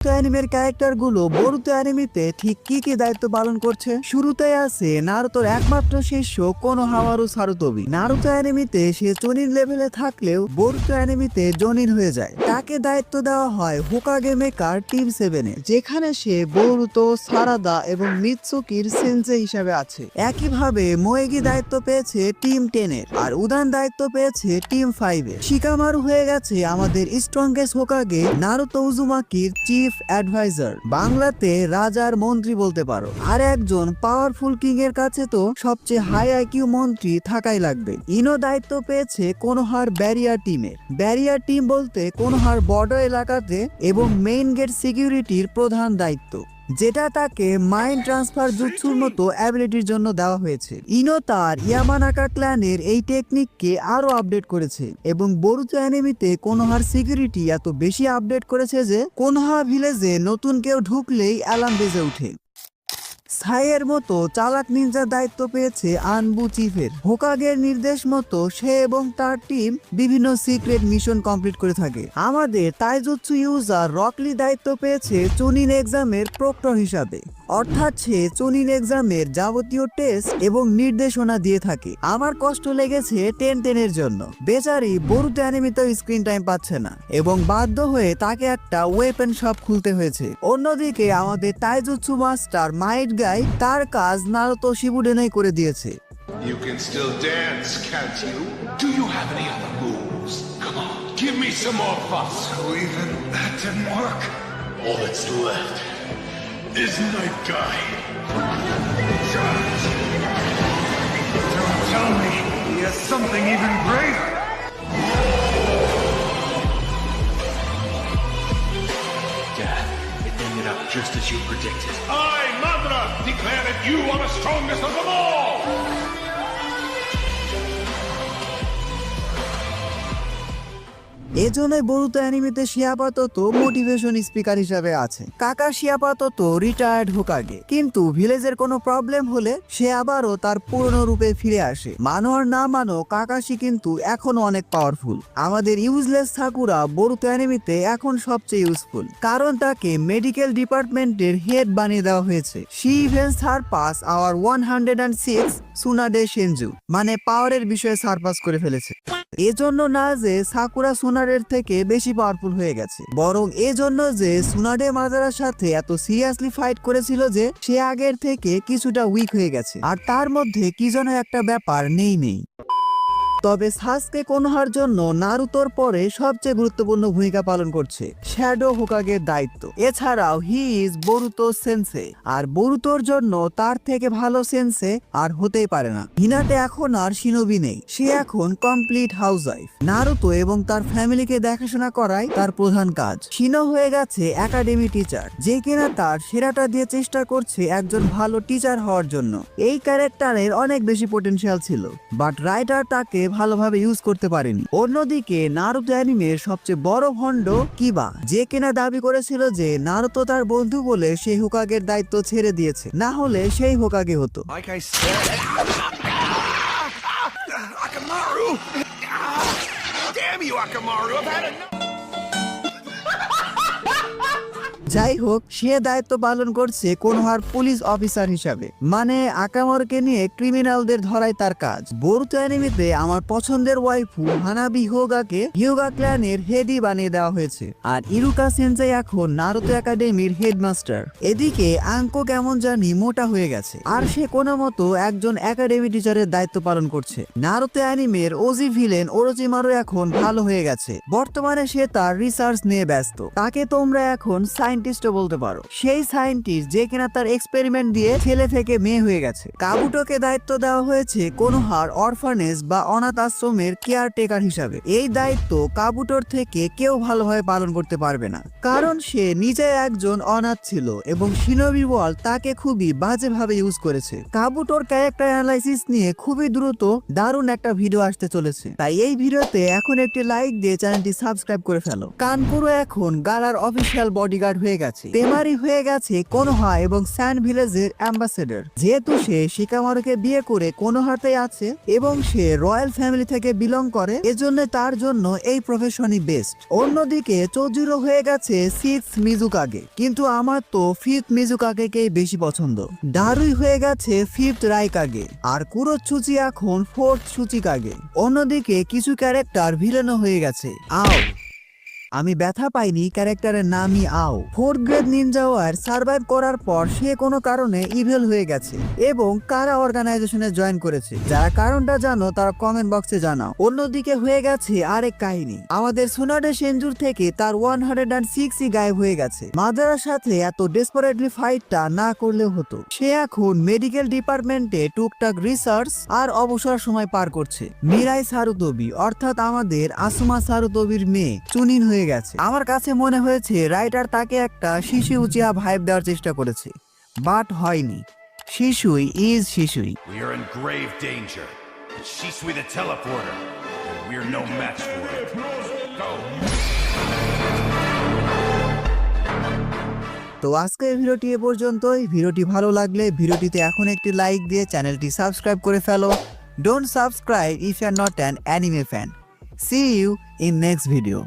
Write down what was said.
Naruto অ্যানিমের character গুলো বোরুতো অ্যানিমেতে ঠিক কি দায়িত্ব পালন করছে। শুরুতে আছে নারুতোর একমাত্র শিষ্য কোনোহামারু সারুতোবি। নারুতো অ্যানিমেতে সে চনিন লেভেলে থাকলেও বোরুতো অ্যানিমেতে জনিন হয়ে যায়। তাকে দায়িত্ব দেওয়া হয় হোকাগে মেকার টিম 7 এর, যেখানে সে বোরুতো, সারাদা এবং মিৎসুকির সেনসে হিসাবে আছে। একইভাবে মোয়েগি দায়িত্ব পেয়েছে টিম 10 এর, আর উদান দায়িত্ব পেয়েছে টিম 5 এর। শিকামারু হয়ে গেছে আমাদের স্ট্রংগেস্ট হোকাগে নারুতো উজুমাকির চিফ অ্যাডভাইজার, বাংলাতে রাজার মন্ত্রী বলতে পারো। আর একজন পাওয়ারফুল কিং এর কাছে তো সবচেয়ে হাই আইকিউ মন্ত্রী থাকাই লাগবে। ইনো দায়িত্ব পেয়েছে কোনোহার ব্যারিয়ার টিমে। ব্যারিয়ার টিম বলতে কোনোহার বর্ডার এলাকাতে এবং মেইন গেট সিকিউরিটির প্রধান দায়িত্ব, যেটা তাকে মাইন্ড ট্রান্সফার জুৎসুর মতো অ্যাবিলিটির জন্য দেওয়া হয়েছে। ইনো তার ইয়ামানাকা ক্ল্যানের এই টেকনিককে আরো আপডেট করেছে এবং বোরুতো অ্যানিমেতে কোনোহার সিকিউরিটি এত বেশি আপডেট করেছে যে কোনোহা ভিলেজে নতুন কেউ ঢুকলেই অ্যালার্ম বেজে ওঠে। সাইয়ের মতো চালাক নিনজার দায়িত্ব পেয়েছে আনবু চিফের। হোকাগের নির্দেশ মতো সে এবং তার টিম বিভিন্ন সিক্রেট মিশন কমপ্লিট করে থাকে। আমাদের তাইজুৎসু ইউজার রকলি দায়িত্ব পেয়েছে চুনিন এক্সামের প্রক্টর হিসাবে, অর্থাৎ সে চুনিন এক্সামের যাবতীয় টেস্ট এবং নির্দেশনা দিয়ে থাকে। আমার কষ্ট লেগেছে 10-10 এর জন্য। বেচারি বোরুতো অ্যানিমেতেও স্ক্রিন টাইম পাচ্ছে না এবং বাধ্য হয়ে তাকে একটা ওয়েপন শপ খুলতে হয়েছে। অন্যদিকে আমাদের তাইজুৎসু মাস্টার মাইট গাই তার কাজ নারুতো শিবুডেনেই করে দিয়েছে। You can still dance, can't you? Do you have any other moves? Come on, give me some more fuss. So even that didn't work? All that's left is Night Guy. Charge! Don't tell me he has something even greater. Dad, it ended up just as you predicted. I, Madara, declare that you are the strongest of them all! এজন্যই বোরুতো অ্যানিমেতে সে আপাতত motivation speaker হিসাবে আছে। Kakashi আপাতত retired হোকাগে, কিন্তু ভিলেজের কোনো problem হলে সে আবারও তার পুরনো রূপে ফিরে আসে। মানো আর না মানো, কাকাশি কিন্তু এখনো অনেক পাওয়ারফুল। আমাদের ইউজলেস সাকুরা বোরুতো অ্যানিমেতে এখন সবচেয়ে ইউজফুল, কারণ তাকে মেডিকেল ডিপার্টমেন্টের হেড বানিয়ে দেওয়া হয়েছে। She even surpass our 106 Tsunade Senju, মানে পাওয়ারের বিষয়ে সারপাস করে ফেলেছে। এজন্য না যে সাকুরা সুনাডের থেকে বেশি পাওয়ারফুল হয়ে গেছে, বরং এজন্য যে সুনাডে মাদারার সাথে এত সিরিয়াসলি ফাইট করেছিল যে সে আগের থেকে কিছুটা উইক হয়ে গেছে, আর তার মধ্যে কি যেন একটা ব্যাপার নেই। তবে সাসকে কোনোহার জন্য নারুতোর পরে সবচেয়ে গুরুত্বপূর্ণ ভূমিকা পালন করছে শ্যাডো হোকাগের দায়িত্ব। এছাড়াও হি ইজ বোরুতো সেন্সে, আর বোরুতোর জন্য তার থেকে ভালো সেন্সে আর হতেই পারে না। হিনাতে এখন আর শিনোবি নেই, সে এখন কমপ্লিট হাউসওয়াইফ। নারুতো এবং তার ফ্যামিলিকে দেখাশোনা করাই তার প্রধান কাজ। শিনো হয়ে গেছে একাডেমি টিচার, যে কিনা তার সেরাটা দিয়ে চেষ্টা করছে একজন ভালো টিচার হওয়ার জন্য। এই ক্যারেক্টারের অনেক বেশি পটেনশিয়াল ছিল, বাট রাইটার তাকে ভালোভাবে ইউজ করতে পারেনি। অন্যদিকে নারুতো অ্যানিমের সবচেয়ে বড় ভন্ড কিবা, যে কিনা দাবি করেছিল যে নারুতো তার বন্ধু বলে সেই হোকাগের দায়িত্ব ছেড়ে দিয়েছে, না হলে সেই হোকাগে হতো। Like I said... Akamaru! Damn you, Akamaru! I've had enough! যাই হোক, সে দায়িত্ব পালন করছে কোনোহার পুলিশ অফিসার হিসাবে, মানে আকামারুকে নিয়ে ক্রিমিনালদের ধরাই তার কাজ। বোরুতো অ্যানিমেতে আমার পছন্দের ওয়াইফু হানাবি হিয়োগাকে হিয়োগা ক্ল্যানের হেডই বানিয়ে দেওয়া হয়েছে, আর ইরুকা সেনসেই এখন নারুতো একাডেমির হেডমাস্টার। এদিকে আঙ্কো কেমন জানি মোটা হয়ে গেছে, আর সে কোনো মতো একজন একাডেমি টিচারের দায়িত্ব পালন করছে। নারুতো অ্যানিমের ওজি ভিলেন ওরোচিমারু এখন ভালো হয়ে গেছে, বর্তমানে সে তার রিসার্চ নিয়ে ব্যস্ত। তাকে তোমরা এখন সায়েন্টিস্ট বলতে পারো। সেই সায়েন্টিস্ট যে কিনা তার এক্সপেরিমেন্ট দিয়ে ছেলে থেকে মেয়ে হয়ে গেছে। কাবুটোকে দায়িত্ব দেওয়া হয়েছে কোনোহার অরফানেজ বা অনাথ আশ্রমের কেয়ারটেকার হিসাবে। এই দায়িত্ব কাবুটোর থেকে কেউ ভালোভাবে পালন করতে পারবে না, কারণ সে নিজে একজন অনাথ ছিল এবং শিনোবি ওয়ার্ল্ড তাকে খুবই বাজেভাবে ইউজ করেছে। কাবুটোর ক্যারেক্টার অ্যানালাইসিস নিয়ে খুবই দ্রুত দারুণ একটা ভিডিও আসতে চলেছে, তাই এই ভিডিওতে এখন একটি লাইক দিয়ে চ্যানেলটি সাবস্ক্রাইব করে ফেলো। কানপুরো এখন গারার অফিসিয়াল বডিগার্ড হয়ে হয়ে গেছে। তেমারি হয়ে গেছে কোনোহা এবং স্যান্ড ভিলেজের অ্যাম্বাসেডর। যেহেতু সে শিকামারুকে বিয়ে করে কোনোহাতে আছে এবং সে রয়্যাল ফ্যামিলি থেকে বিলং করে, এজন্য তার জন্য এই প্রফেশনই বেস্ট। অন্যদিকে চৌজিরো হয়ে গেছে 6th মিজুকাগে, কিন্তু আমার তো 5th মিজুকাগেকেই বেশি পছন্দ। ডারুই হয়ে গেছে 5th রাইকাগে, আর কুরোচুচি এখন 4th সুচিকাগে। অন্যদিকে কিছু ক্যারেক্টার ভিলেনও হয়ে গেছে। আও, আমি ব্যথা পাইনি ক্যারেক্টারের নামই আও। 4th grade Ninja war survive করার পর সে কোনো কারণে ইভেল হয়ে গেছে এবং কারা অর্গানাইজেশনে জয়েন করেছে। যারা কারণটা জানো তারা কমেন্ট বক্সে জানাও। অন্যদিকে হয়ে গেছে আরেক কাহিনী, আমাদের সুনাডে সেনজুর থেকে তার 106ই গায়েব হয়ে গেছে। মাদারার সাথে এত ডেসপারেটলি ফাইটটা না করলেও হতো। সে এখন মেডিকেল ডিপার্টমেন্টে টুকটাক রিসার্চ আর অবসর সময় পার করছে। মিরাই সারুতোবি অর্থাৎ আমাদের আসুমা সারুতোবির মেয়ে চুনিন হয়ে গেছে। আমার কাছে মনে হয়েছে রাইটার তাকে একটা শিশু উচিয়া ভাইব দেওয়ার চেষ্টা করেছে, বাট হয়নি। শিশুই ইজ শিশুই। We are in grave danger. Shisui the teleporter. We're no match for it. Go. তো আজকের ভিডিওটি এ পর্যন্তই। ভিডিওটি ভালো লাগলে ভিডিওটিতে এখন একটি লাইক দিয়ে চ্যানেলটি সাবস্ক্রাইব করে ফেলো। Don't subscribe if you are not an anime fan. See you in next video.